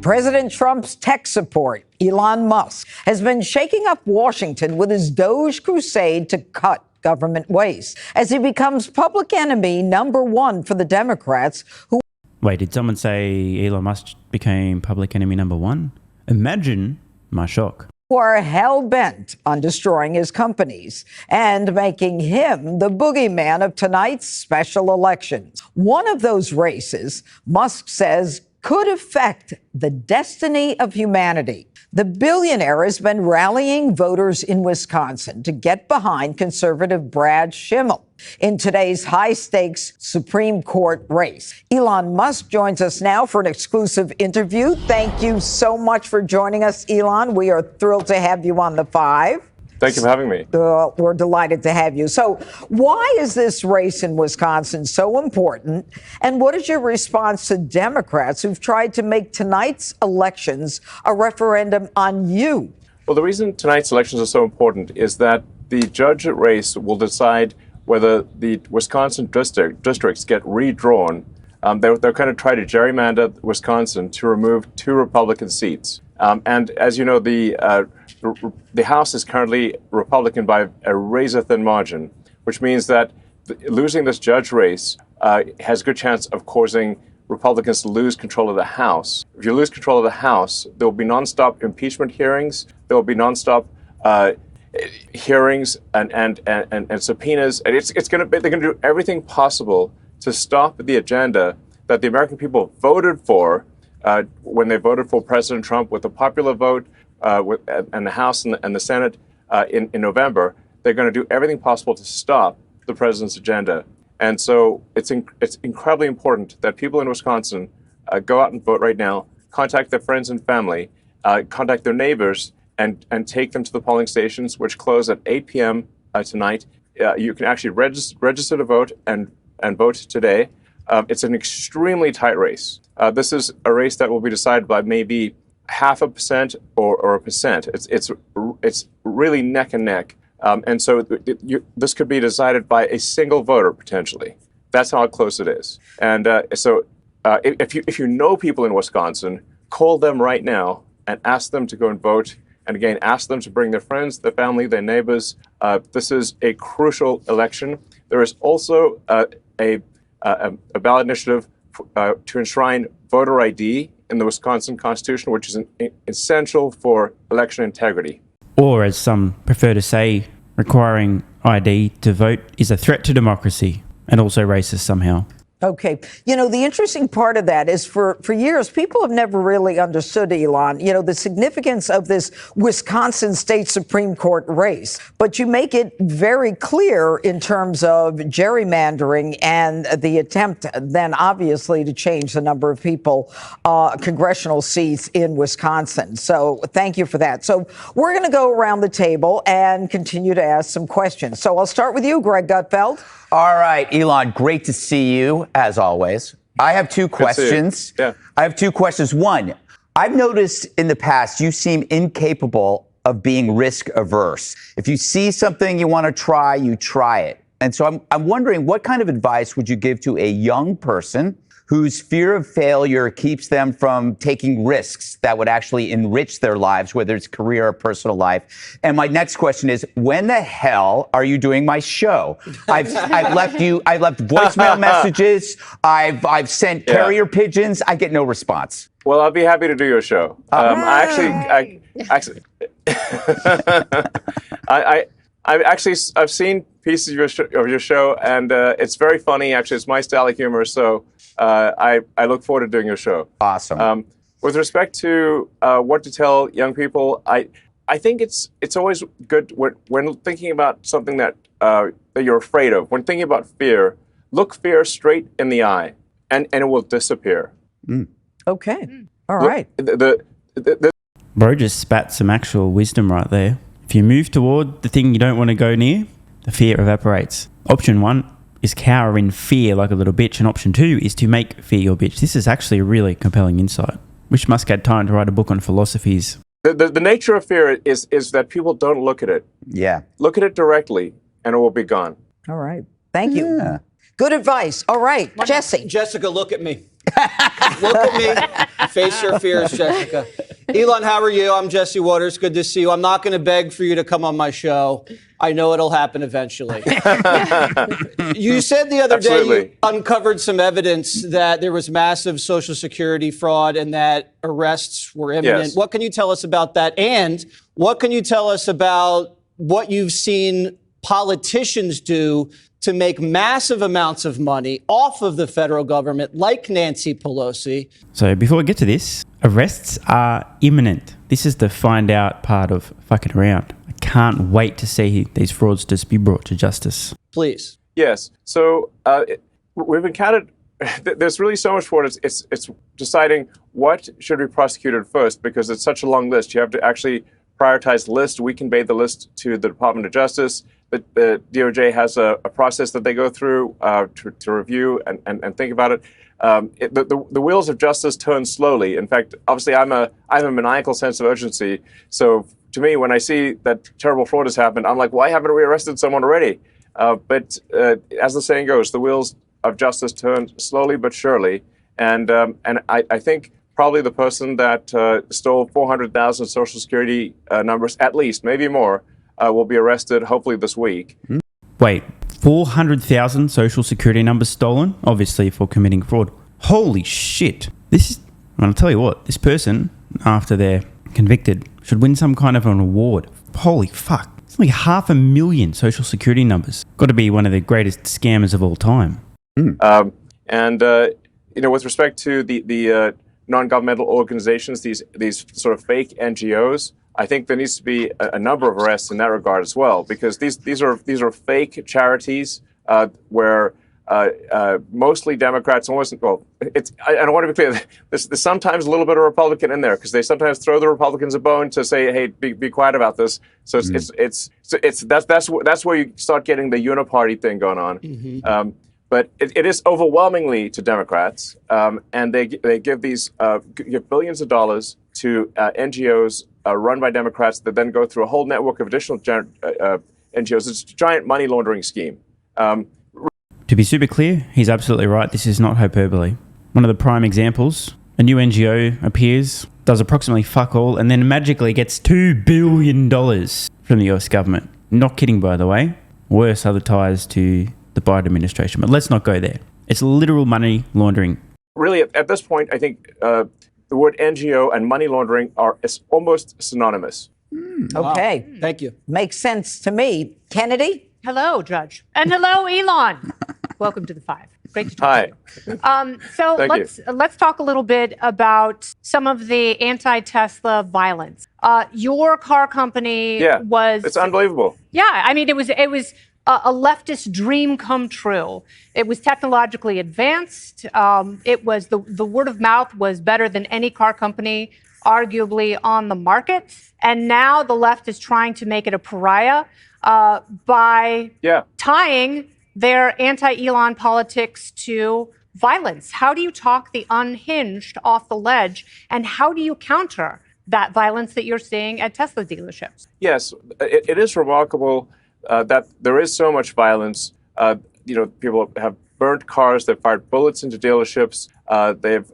President Trump's tech support, Elon Musk, has been shaking up Washington with his Doge crusade to cut government waste as he becomes public enemy #1 for the Democrats who... Wait, did someone say Elon Musk became public enemy #1? Imagine my shock. Who are hell-bent on destroying his companies and making him the boogeyman of tonight's special elections. One of those races, Musk says, could affect the destiny of humanity. The billionaire has been rallying voters in Wisconsin to get behind conservative Brad Schimmel in today's high-stakes Supreme Court race. Elon Musk joins us now for an exclusive interview. Thank you so much for joining us, Elon. We are thrilled to have you on The Five. Thank you for having me. We're delighted to have you. So why is this race in Wisconsin so important? And what is your response to Democrats who've tried to make tonight's elections a referendum on you? Well, the reason tonight's elections are so important is that the judge race will decide whether the Wisconsin districts get redrawn. They're kind of trying to gerrymander Wisconsin to remove 2 Republican seats. And as you know, the House is currently Republican by a razor-thin margin, which means that losing this judge race has a good chance of causing Republicans to lose control of the House. If you lose control of the House, there will be nonstop impeachment hearings. There will be nonstop hearings and subpoenas. And they're going to do everything possible to stop the agenda that the American people voted for when they voted for President Trump with a popular vote and the House and the Senate in November. They're going to do everything possible to stop the president's agenda. And so it's incredibly important that people in Wisconsin go out and vote right now, contact their friends and family, contact their neighbors, and take them to the polling stations, which close at 8 p.m. Tonight. You can actually register to vote and vote today. It's an extremely tight race. This is a race that will be decided by maybe 0.5% or 1%. It's really neck and neck. And so this could be decided by a single voter, potentially. That's how close it is. And if you know people in Wisconsin, call them right now and ask them to go and vote. And again, ask them to bring their friends, their family, their neighbors. This is a crucial election. There is also a ballot initiative to enshrine voter ID in the Wisconsin Constitution, which is essential for election integrity. Or, as some prefer to say, requiring ID to vote is a threat to democracy and also racist somehow. Okay. You know, the interesting part of that is for years, people have never really understood, Elon, the significance of this Wisconsin State Supreme Court race. But you make it very clear in terms of gerrymandering and the attempt then obviously to change the number of people, congressional seats in Wisconsin. So thank you for that. So we're going to go around the table and continue to ask some questions. So I'll start with you, Greg Gutfeld. All right, Elon, great to see you, as always. I have 2 questions. Yeah. I have 2 questions. One, I've noticed in the past you seem incapable of being risk averse. If you see something you want to try, you try it. And so I'm wondering, what kind of advice would you give to a young person whose fear of failure keeps them from taking risks that would actually enrich their lives, whether it's career or personal life? And my next question is, when the hell are you doing my show? I've left voicemail messages. I've sent carrier pigeons. I get no response. Well, I'll be happy to do your show. I've seen pieces of your show, and it's very funny. Actually, it's my style of humor, so I look forward to doing your show. Awesome. With respect to what to tell young people, I think it's always good when thinking about something that you're afraid of. When thinking about fear, look fear straight in the eye, and it will disappear. Okay. All right. Bro just spat some actual wisdom right there. If you move toward the thing you don't want to go near, the fear evaporates. Option 1 is cower in fear like a little bitch, and option 2 is to make fear your bitch. This is actually a really compelling insight. Wish Musk had time to write a book on philosophies. The nature of fear is that people don't look at it. Yeah. Look at it directly, and it will be gone. All right. Thank you. Good advice. All right. Jesse. Jessica, look at me. Look at me. Face your fears, Jessica. Elon, how are you? I'm Jesse Waters. Good to see you. I'm not going to beg for you to come on my show. I know it'll happen eventually. You said the other day you uncovered some evidence that there was massive Social Security fraud and that arrests were imminent. Yes. What can you tell us about that? And what can you tell us about what you've seen politicians do to make massive amounts of money off of the federal government, like Nancy Pelosi? So before we get to this, arrests are imminent. This is the find out part of fucking around. I can't wait to see these fraudsters be brought to justice. Please. Yes. So we've encountered, there's really so much fraud. It's deciding what should be prosecuted first, because it's such a long list. You have to actually prioritize the list. We convey the list to the Department of Justice. The DOJ has a process that they go through to review and think about it. The wheels of justice turn slowly. In fact, obviously, I have a maniacal sense of urgency. So to me, when I see that terrible fraud has happened, I'm like, why haven't we arrested someone already? But as the saying goes, the wheels of justice turn slowly but surely. And I think probably the person that stole 400,000 Social Security numbers, at least, maybe more, will be arrested hopefully this week. Wait, 400,000 Social Security numbers stolen? Obviously for committing fraud. Holy shit. I'm going to tell you what, this person, after they're convicted, should win some kind of an award. Holy fuck. It's like 500,000 Social Security numbers. Got to be one of the greatest scammers of all time. With respect to the non-governmental organizations, these sort of fake NGOs, I think there needs to be a number of arrests in that regard as well, because these are fake charities where mostly Democrats. I want to be clear. There's sometimes a little bit of Republican in there, because they sometimes throw the Republicans a bone to say, "Hey, be quiet about this." So that's where you start getting the uniparty thing going on. But it is overwhelmingly to Democrats, and they give give billions of dollars to NGOs run by Democrats that then go through a whole network of additional NGOs. It's a giant money laundering scheme. To be super clear, he's absolutely right. This is not hyperbole. One of the prime examples, a new NGO appears, does approximately fuck all, and then magically gets $2 billion from the US government. Not kidding, by the way. Worse other ties to the Biden administration. But let's not go there. It's literal money laundering. Really, at this point, I think the word NGO and money laundering are almost synonymous. Okay. Wow. Thank you. Makes sense to me. Kennedy? Hello, Judge. And hello, Elon. Welcome to the Five. Great to talk to you. So let's talk a little bit about some of the anti-Tesla violence. Your car company it's unbelievable. Yeah, I mean, it was a leftist dream come true. It was technologically advanced. It was the word of mouth was better than any car company, arguably, on the market. And now the left is trying to make it a pariah by tying their anti-Elon politics to violence. How do you talk the unhinged off the ledge, and how do you counter that violence that you're seeing at Tesla dealerships? Yes, it is remarkable that there is so much violence. People have burnt cars, they've fired bullets into dealerships, they've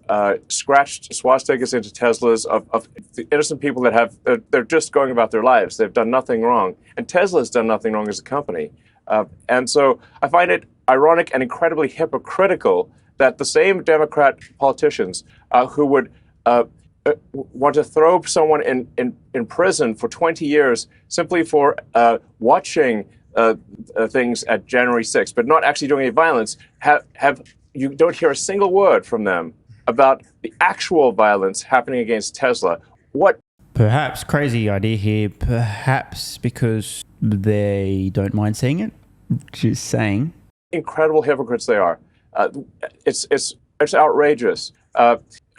scratched swastikas into Teslas of the innocent people that they're just going about their lives. They've done nothing wrong. And Tesla has done nothing wrong as a company. And so I find it ironic and incredibly hypocritical that the same Democrat politicians who would want to throw someone in prison for 20 years simply for watching things at January 6th, but not actually doing any violence, you don't hear a single word from them about the actual violence happening against Tesla. Perhaps, crazy idea here, perhaps because they don't mind seeing it. Just saying. Incredible hypocrites they are. It's outrageous.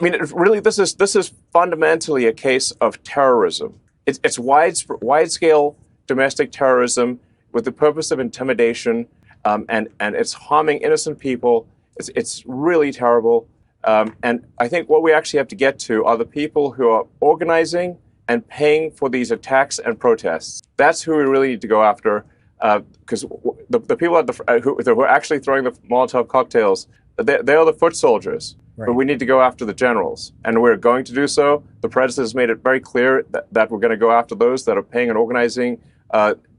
This is fundamentally a case of terrorism. It's wide-scale domestic terrorism with the purpose of intimidation, and it's harming innocent people. It's really terrible. And I think what we actually have to get to are the people who are organizing and paying for these attacks and protests. That's who we really need to go after, because the people who are actually throwing the Molotov cocktails, they are the foot soldiers. but we need to go after the generals. And we're going to do so. The president has made it very clear that we're going to go after those that are paying and organizing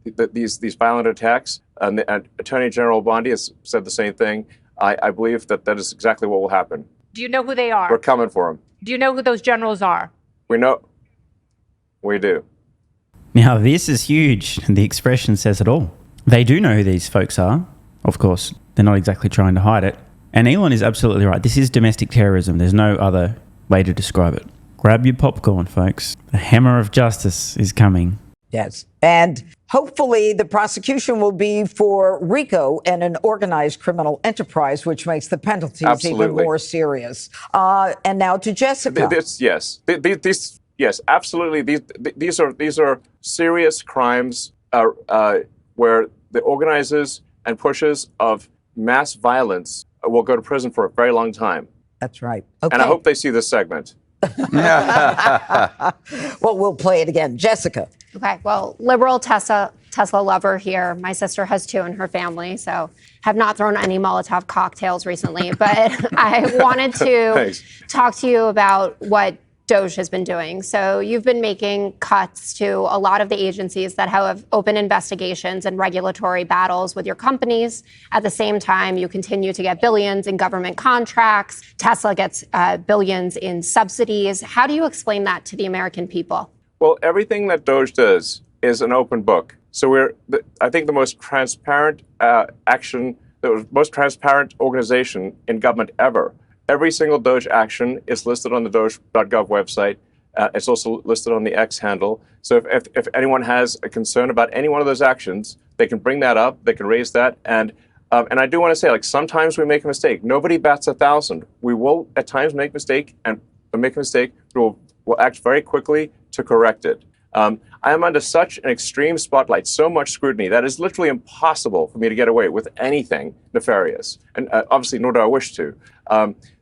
these violent attacks. And Attorney General Bondi has said the same thing. I believe that is exactly what will happen. Do you know who they are? We're coming for them. Do you know who those generals are? We know. We do. Now, this is huge, and the expression says it all. They do know who these folks are. Of course, they're not exactly trying to hide it. And Elon is absolutely right. This is domestic terrorism. There's no other way to describe it. Grab your popcorn, folks. The hammer of justice is coming. Yes. And hopefully the prosecution will be for RICO and an organized criminal enterprise, which makes the penalties even more serious. And now to Jessica. Yes, absolutely. These are serious crimes where the organizers and pushers of mass violence will go to prison for a very long time. That's right. Okay. And I hope they see this segment. Well, we'll play it again. Jessica. Okay, well, liberal Tesla lover here. My sister has 2 in her family, so have not thrown any Molotov cocktails recently. But I wanted to talk to you about what Doge has been doing. So you've been making cuts to a lot of the agencies that have open investigations and regulatory battles with your companies. At the same time, you continue to get billions in government contracts. Tesla gets billions in subsidies. How do you explain that to the American people? Well, everything that Doge does is an open book. So I think the most transparent the most transparent organization in government ever. Every single Doge action is listed on the Doge.gov website. It's also listed on the X handle. So if anyone has a concern about any one of those actions, they can bring that up. They can raise that. And I do want to say, like, sometimes we make a mistake. Nobody bats 1,000. We will at times make a mistake, We'll act very quickly to correct it. I am under such an extreme spotlight, so much scrutiny, that it's literally impossible for me to get away with anything nefarious. And obviously, nor do I wish to.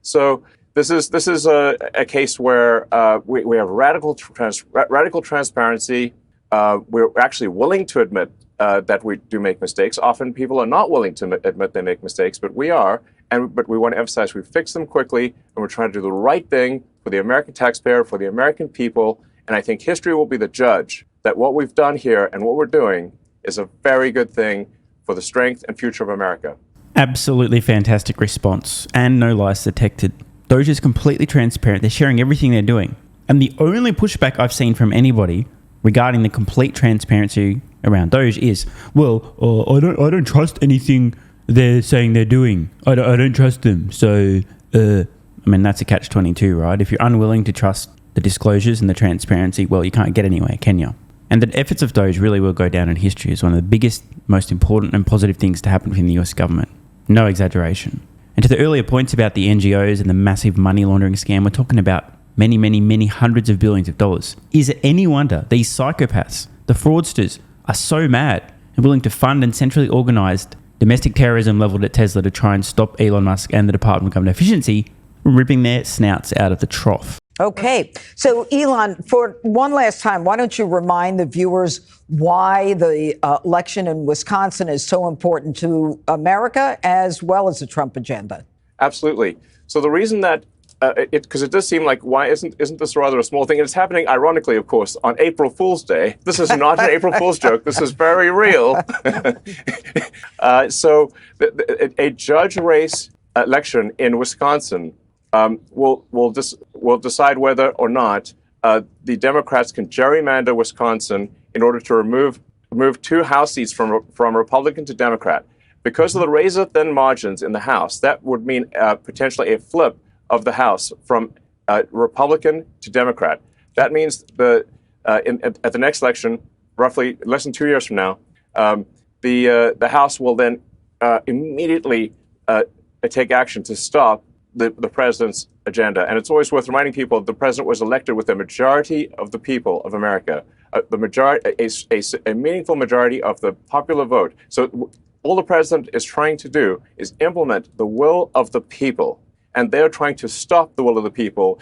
So this is a case where we have radical transparency. We're actually willing to admit that we do make mistakes. Often people are not willing to admit they make mistakes, but we are. But we want to emphasize we fix them quickly, and we're trying to do the right thing for the American taxpayer, for the American people. And I think history will be the judge that what we've done here and what we're doing is a very good thing for the strength and future of America. Absolutely fantastic response, and no lies detected. Doge is completely transparent. They're sharing everything they're doing. And the only pushback I've seen from anybody regarding the complete transparency around Doge is, well, I don't trust anything they're saying they're doing. I don't trust them. So, I mean, that's a catch-22, right? If you're unwilling to trust the disclosures and the transparency, well, you can't get anywhere, can you? And the efforts of Doge really will go down in history as one of the biggest, most important and positive things to happen within the US government. No exaggeration. And to the earlier points about the NGOs and the massive money laundering scam, we're talking about many, many, many hundreds of billions of dollars. Is it any wonder these psychopaths, the fraudsters, are so mad and willing to fund and centrally organised domestic terrorism leveled at Tesla to try and stop Elon Musk and the Department of Government Efficiency from ripping their snouts out of the trough? Okay. So, Elon, for one last time, why don't you remind the viewers why the election in Wisconsin is so important to America as well as the Trump agenda? Absolutely. So the reason that because it does seem like, why isn't this rather a small thing? And it's happening, ironically, of course, on April Fool's Day. This is not an April Fool's joke. This is very real. So a judge race election in Wisconsin will decide whether or not the Democrats can gerrymander Wisconsin in order to remove 2 House seats from Republican to Democrat. Because of the razor-thin margins in the House, that would mean potentially a flip of the House from Republican to Democrat. That means at the next election, roughly less than 2 years from now, the House will then immediately take action to stop the president's agenda. And it's always worth reminding people the president was elected with a majority of the people of America, a meaningful majority of the popular vote. So all the president is trying to do is implement the will of the people. And they're trying to stop the will of the people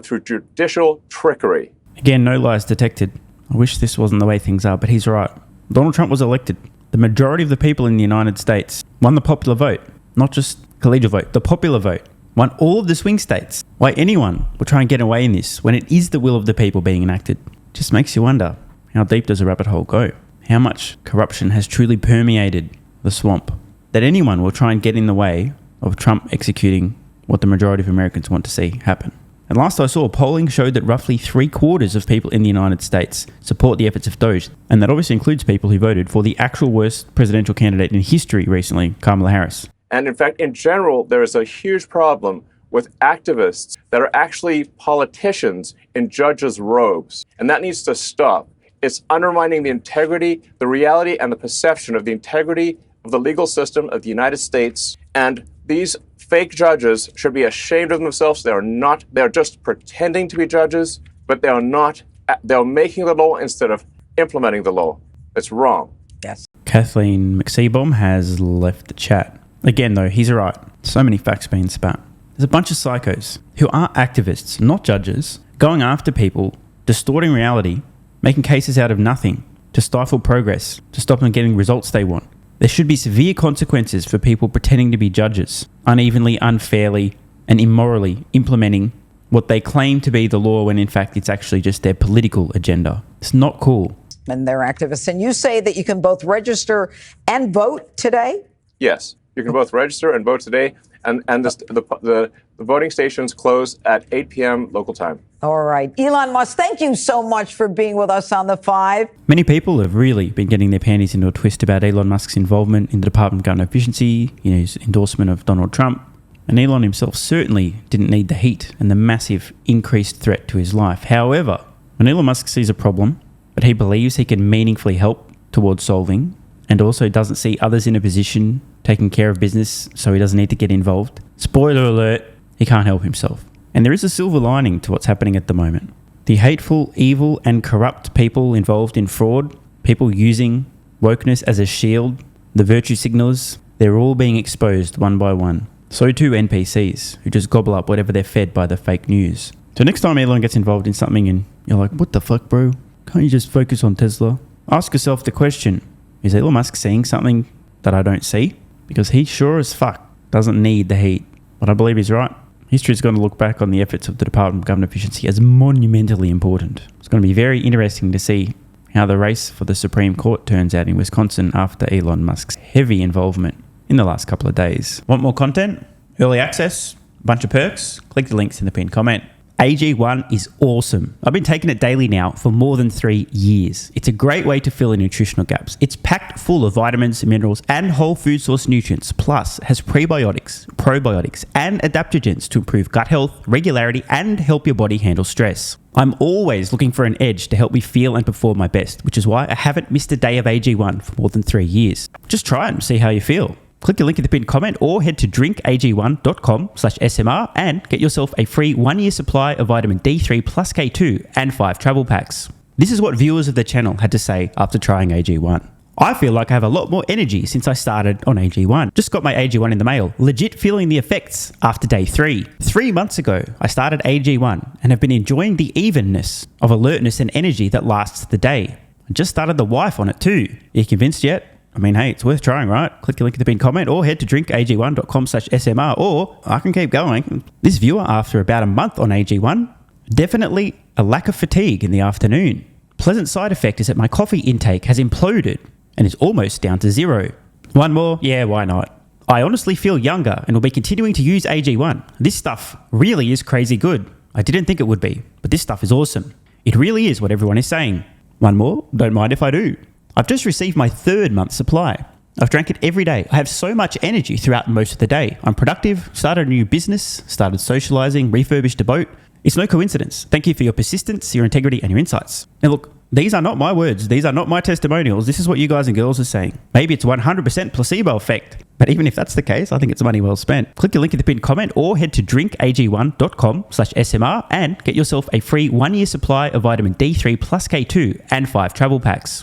through judicial trickery. Again, no lies detected. I wish this wasn't the way things are, but he's right. Donald Trump was elected. The majority of the people in the United States won the popular vote, not just collegial vote, the popular vote. want all of the swing states. Why anyone will try and get away in this when it is the will of the people being enacted. Just makes you wonder, how deep does a rabbit hole go? How much corruption has truly permeated the swamp that anyone will try and get in the way of Trump executing what the majority of Americans want to see happen? And last I saw, polling showed that roughly 3/4 of people in the United States support the efforts of Doge. And that obviously includes people who voted for the actual worst presidential candidate in history recently, Kamala Harris. And in fact, in general, there is a huge problem with activists that are actually politicians in judges' robes. And that needs to stop. It's undermining the integrity, the reality, and the perception of the integrity of the legal system of the United States. And these fake judges should be ashamed of themselves. They're just pretending to be judges, but they're making the law instead of implementing the law. It's wrong. Yes. Kathleen McSeabaum has left the chat. Again, though, he's right. So many facts being spat. There's a bunch of psychos who are activists, not judges, going after people, distorting reality, making cases out of nothing, to stifle progress, to stop them getting results they want. There should be severe consequences for people pretending to be judges, unevenly, unfairly, and immorally implementing what they claim to be the law when in fact it's actually just their political agenda. It's not cool. And they're activists. And you say that you can both register and vote today? Yes, you can both register and vote today. And the voting stations close at 8 p.m. local time. All right. Elon Musk, thank you so much for being with us on The Five. Many people have really been getting their panties into a twist about Elon Musk's involvement in the Department of Government Efficiency, his endorsement of Donald Trump. And Elon himself certainly didn't need the heat and the massive increased threat to his life. However, when Elon Musk sees a problem that he believes he can meaningfully help towards solving, and also doesn't see others in a position taking care of business so he doesn't need to get involved, spoiler alert, he can't help himself. And there is a silver lining to what's happening at the moment. The hateful, evil, and corrupt people involved in fraud, people using wokeness as a shield, the virtue signalers, they're all being exposed one by one. So too NPCs, who just gobble up whatever they're fed by the fake news. So next time Elon gets involved in something and you're like, what the fuck, bro? Can't you just focus on Tesla? Ask yourself the question, is Elon Musk seeing something that I don't see? Because he sure as fuck doesn't need the heat. But I believe he's right. History's going to look back on the efforts of the Department of Government Efficiency as monumentally important. It's going to be very interesting to see how the race for the Supreme Court turns out in Wisconsin after Elon Musk's heavy involvement in the last couple of days. Want more content? Early access? A bunch of perks? Click the links in the pinned comment. AG1 is awesome. I've been taking it daily now for more than 3 years. It's a great way to fill in nutritional gaps. It's packed full of vitamins, minerals, and whole food source nutrients, plus has prebiotics, probiotics, and adaptogens to improve gut health, regularity, and help your body handle stress. I'm always looking for an edge to help me feel and perform my best, which is why I haven't missed a day of AG1 for more than 3 years. Just try it and see how you feel. Click the link in the pinned comment or head to drinkag1.com/SMR and get yourself a free 1-year supply of vitamin D3 plus K2 and 5 travel packs. This is what viewers of the channel had to say after trying AG1. I feel like I have a lot more energy since I started on AG1. Just got my AG1 in the mail, legit feeling the effects after day 3. 3 months ago, I started AG1 and have been enjoying the evenness of alertness and energy that lasts the day. I just started the wife on it too. Are you convinced yet? I mean, hey, it's worth trying, right? Click the link in the pinned comment or head to drinkag1.com/SMR, or I can keep going. This viewer, after about a month on AG1, definitely a lack of fatigue in the afternoon. Pleasant side effect is that my coffee intake has imploded and is almost down to 0. One more? Yeah, why not? I honestly feel younger and will be continuing to use AG1. This stuff really is crazy good. I didn't think it would be, but this stuff is awesome. It really is what everyone is saying. One more? Don't mind if I do. I've just received my 3rd month supply. I've drank it every day. I have so much energy throughout most of the day. I'm productive, started a new business, started socializing, refurbished a boat. It's no coincidence. Thank you for your persistence, your integrity, and your insights. And look, these are not my words. These are not my testimonials. This is what you guys and girls are saying. Maybe it's 100% placebo effect. But even if that's the case, I think it's money well spent. Click the link in the pinned comment or head to drinkag1.com/SMR and get yourself a free 1-year supply of vitamin D3 plus K2 and 5 travel packs.